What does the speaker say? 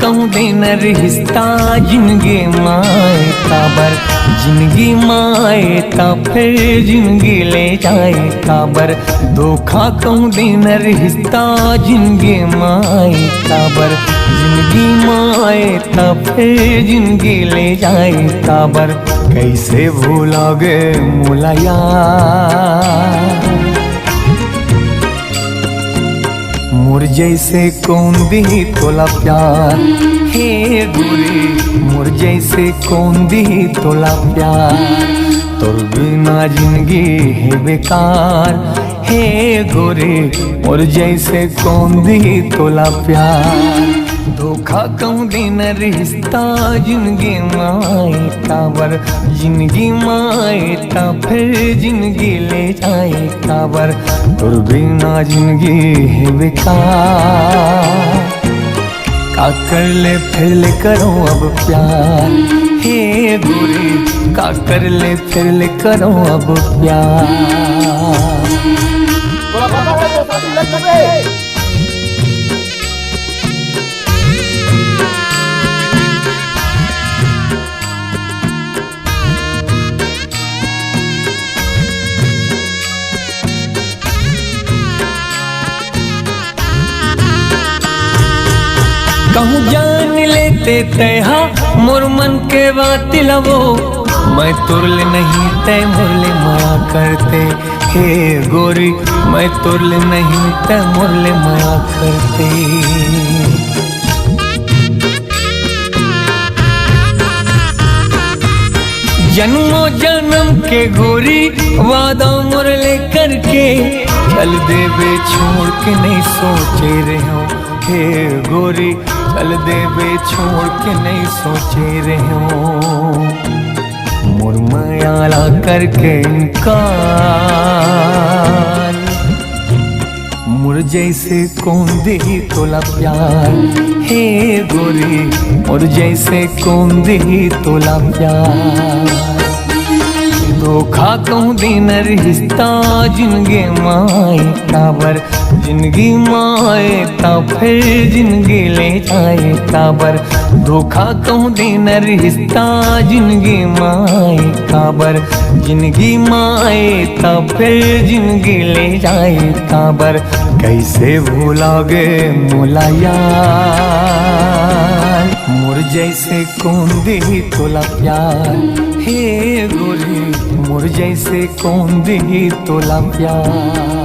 कहूँ दिन रिश्ता जिंदगी माए काबर, जिंदगी माए ता फिर जिंदगी ले जाए काबर। धोखा कहूँ दिन रिश्ता जिंदगी माए काबर, जिंदगी माए ता फिर जिंदगी ले जाए काबर। कैसे भूलोगे मोला यार, मोर जैसे कौन दी तोला प्यार। हे गोरी मोर जैसे कौन दी तोला प्यार, तोर बिना जिंदगी है बेकार। हे गोरी मोर जैसे कौन दी तोला प्यार। धोखा कहूँ दिन रिश्ता जिंदगी माए काबर, जिंदगी माए ता फिर जिंदगी ले जाए काबर। तोर बिना जिंदगी है बेकार, का कर ले फिर ले करो अब प्यार। हे गोरी का कर ले फिर ले करो अब प्यार। कहूँ जान लेते तहा मोर मन के बात लवो, मैं तुरले नहीं तय मुरले माया करते। हे गोरी मैं तुरले नहीं तय मुरले माया करते। जन्मों जन्म के गोरी वादा मुरले करके, चल देवे छोड़ के नहीं सोचे रहे हो। हे गोरी चल देवे छोड़ के नहीं सोचे रहे हो। मोर मायाला करके इनकार, मोर जैसे कौन दे तोला प्यार। हे गोरी मोर जैसे कौन दे तोला प्यार। धोखा कहूँ दिन रिश्ता जिंदगी माए काबर, जिंदगी माए ता फिर जिंदगी ले जाए काबर। धोखा कहूँ दिन रिश्ता जिंदगी माए काबर, जिंदगी माए ता फिर जिंदगी ले जाए काबर। कैसे भूलोगे मोला यार, मोर जैसे कौन दे तोला प्यार। हे गोरी मोर जैसे कौन दी तोला प्यार।